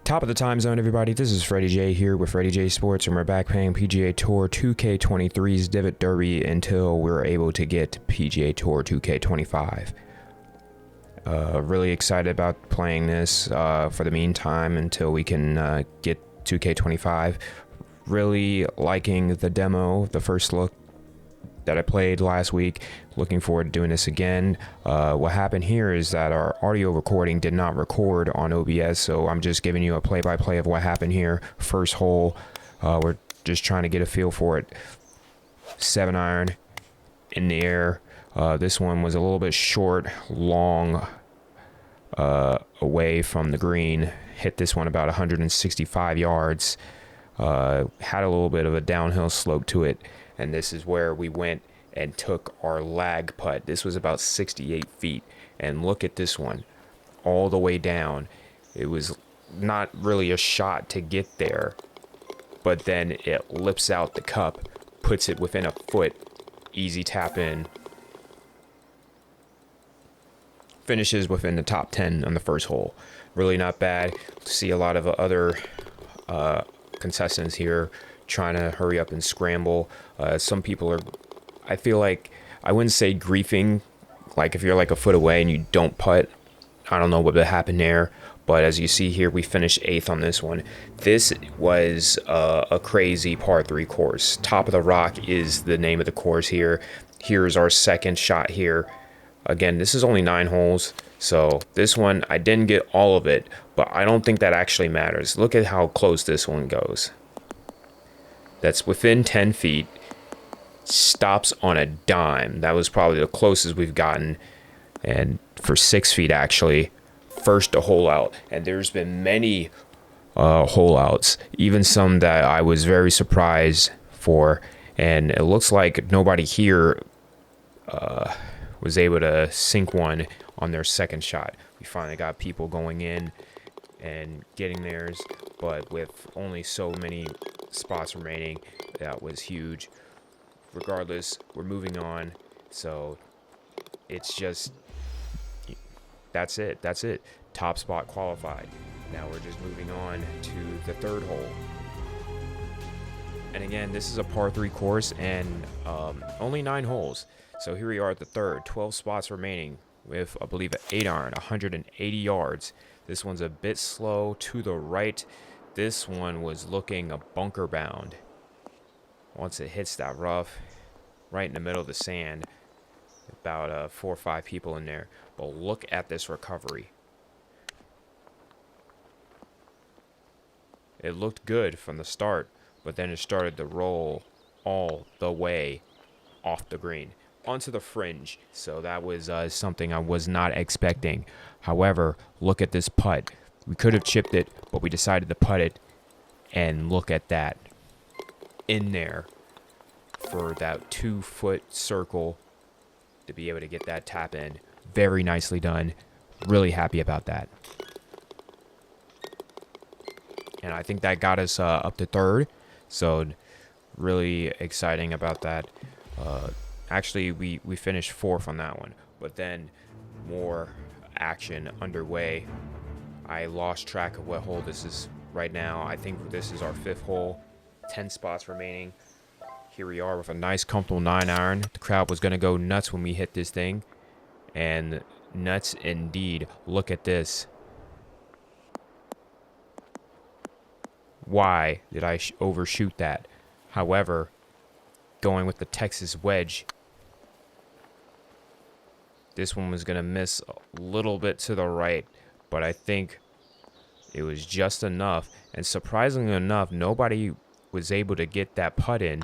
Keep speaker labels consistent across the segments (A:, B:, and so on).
A: Top of the time zone, everybody. This is Fretty J here with Fretty J Sports, and we're back playing PGA Tour 2K23's Divot Derby until we're able to get PGA Tour 2K25. Really excited about playing this for the meantime until we can get 2K25. Really liking the demo, the first look that I played last week. Looking forward to doing this again. What happened here is that our audio recording did not record on OBS, so I'm just giving you a play-by-play of what happened here. First hole, we're just trying to get a feel for it. 7-iron in the air. This one was a little bit short, long away from the green. Hit this one about 165 yards. Had a little bit of a downhill slope to it, and this is where we went and took our lag putt. This was about 68 feet, and look at this one all the way down. It was not really a shot to get there, but then it lips out the cup, puts it within a foot, easy tap in, finishes within the top 10 on the first hole. Really not bad. See a lot of other contestants here trying to hurry up and scramble. Some people are, I feel like, I wouldn't say griefing, like if you're like a foot away and you don't putt. I don't know what would happen there, but as you see here, we finished 8th on this one. This was a crazy par 3 course. Top of the Rock is the name of the course here. Here's our second shot here. Again, this is only 9 holes, so this one, I didn't get all of it, but I don't think that actually matters. Look at how close this one goes. That's within 10 feet. Stops on a dime. That was probably the closest we've gotten, and for 6 feet actually. First a hole out, and there's been many hole outs, even some that I was very surprised for, and it looks like nobody here was able to sink one on their second shot. We finally got people going in and getting theirs, but with only so many spots remaining, that was huge. Regardless, we're moving on, so it's just, that's it. Top spot qualified. Now we're just moving on to the third hole. And again, this is a par 3 course, and only 9 holes. So here we are at the third, 12 spots remaining with, I believe, an 8-iron, 180 yards. This one's a bit slow to the right. This one was looking a bunker bound. Once it hits that rough, right in the middle of the sand, about 4 or 5 people in there. But look at this recovery. It looked good from the start, but then it started to roll all the way off the green onto the fringe. So that was something I was not expecting. However, look at this putt. We could have chipped it, but we decided to putt it, and look at that. In there for that 2-foot circle to be able to get that tap in. Very nicely done. Really happy about that. And I think that got us up to third. So really exciting about that. Actually, we finished 4th on that one. But then more action underway. I lost track of what hole this is right now. I think this is our 5th hole. 10 spots remaining. Here we are with a nice comfortable 9-iron. The crowd was going to go nuts when we hit this thing, and nuts indeed. Look at this. Why did I overshoot that? However, going with the Texas wedge, this one was going to miss a little bit to the right, but I think it was just enough. And surprisingly enough, nobody was able to get that putt in.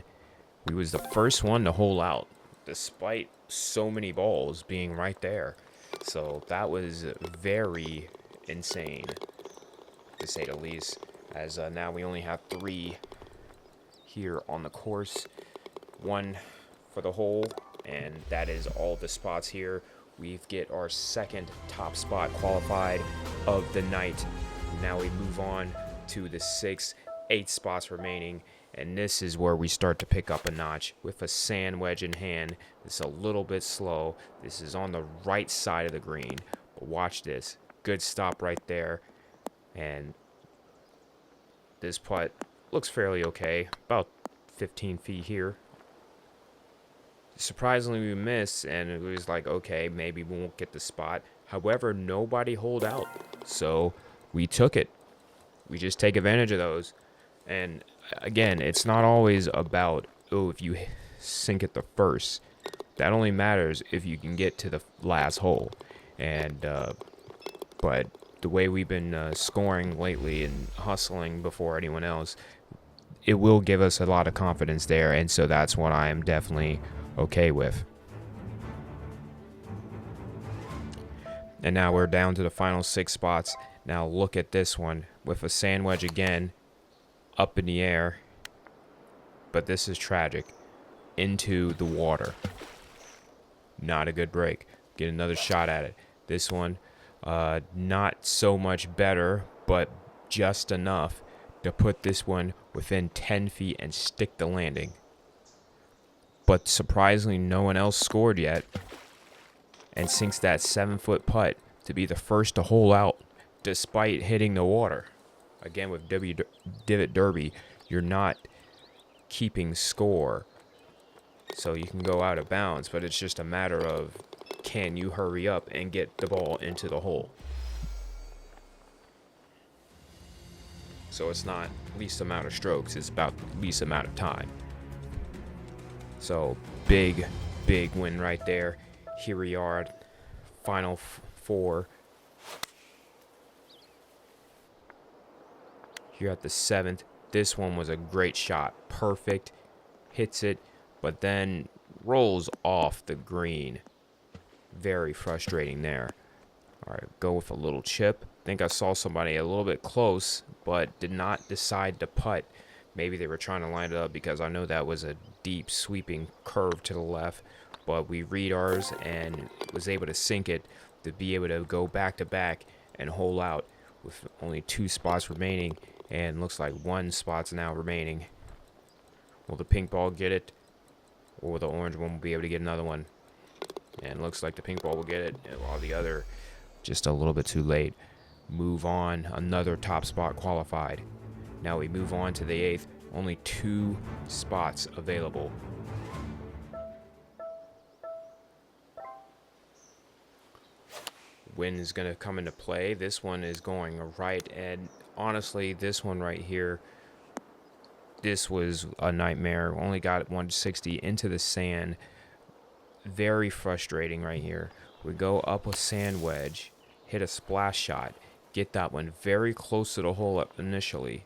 A: We was the first one to hole out, despite so many balls being right there. So that was very insane, to say the least. As now we only have 3 here on the course. 1 for the hole, and that is all the spots here. We get our second top spot qualified of the night. Now we move on to the 6th. 8 spots remaining, and this is where we start to pick up a notch with a sand wedge in hand. It's a little bit slow. This is on the right side of the green, but watch this. Good stop right there, and this putt. Looks fairly okay. About 15 feet here. Surprisingly, we missed, and it was like, okay, maybe we won't get the spot. However, nobody holed out, so we took it. We just take advantage of those. And again, it's not always about, oh, if you sink at the first. That only matters if you can get to the last hole. And but the way we've been scoring lately and hustling before anyone else, it will give us a lot of confidence there. And so that's what I am definitely okay with. And now we're down to the final 6 spots. Now look at this one with a sand wedge again, up in the air. But this is tragic. Into the water. Not a good break. Get another shot at it. This one, not so much better, but just enough to put this one within 10 feet and stick the landing. But surprisingly, no one else scored yet, and sinks that 7-foot putt to be the first to hole out despite hitting the water. Again, with Divot Derby, you're not keeping score, so you can go out of bounds, but it's just a matter of, can you hurry up and get the ball into the hole? So it's not least amount of strokes, it's about least amount of time. So big win right there. Here we are, final 4. Here at the 7th. This one was a great shot. Perfect. Hits it, but then rolls off the green. Very frustrating there. All right, go with a little chip. Think I saw somebody a little bit close, but did not decide to putt. Maybe they were trying to line it up, because I know that was a deep sweeping curve to the left, but we read ours and was able to sink it to be able to go back to back and hole out with only 2 spots remaining, and looks like 1 spot's now remaining. Will the pink ball get it, or will the orange one be able to get another one? And looks like the pink ball will get it, while the other just a little bit too late. Move on, another top spot qualified. Now we move on to the 8th. Only 2 spots available. Wind is going to come into play. This one is going right, and honestly, this one right here, this was a nightmare. Only got 160 into the sand. Very frustrating right here. We go up a sand wedge, hit a splash shot, get that one very close to the hole up initially.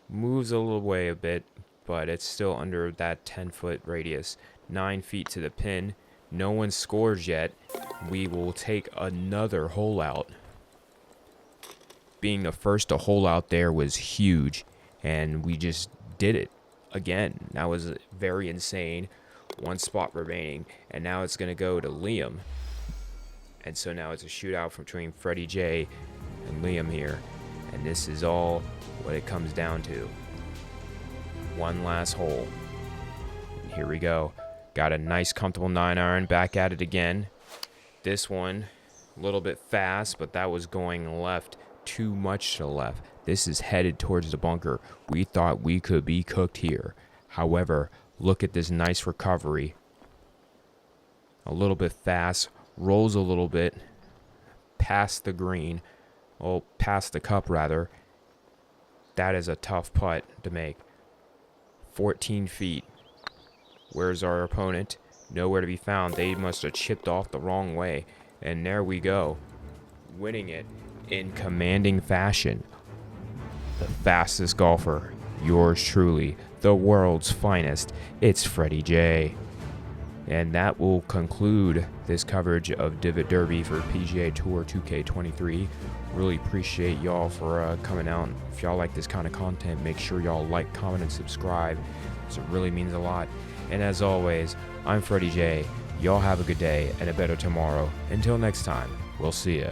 A: Moves a little way a bit, but it's still under that 10-foot radius. 9 feet to the pin. No one scores yet. We will take another hole out. Being the first to hole out there was huge, and we just did it again. That was very insane. 1 spot remaining, and now it's going to go to Liam. And so now it's a shootout between Fretty J and Liam here. And this is all what it comes down to. 1 last hole. And here we go. Got a nice comfortable 9-iron, back at it again. This one, a little bit fast, but that was going left, too much to the left. This is headed towards the bunker. We thought we could be cooked here. However, look at this nice recovery. A little bit fast, rolls a little bit, past the green. Oh, past the cup rather. That is a tough putt to make. 14 feet. Where's our opponent? Nowhere to be found. They must have chipped off the wrong way. And there we go. Winning it in commanding fashion. The fastest golfer. Yours truly. The world's finest. It's Fretty J. And that will conclude this coverage of Divot Derby for PGA Tour 2K23. Really appreciate y'all for coming out. If y'all like this kind of content, make sure y'all like, comment, and subscribe, because it really means a lot. And as always, I'm Fretty J. Y'all have a good day and a better tomorrow. Until next time, we'll see ya.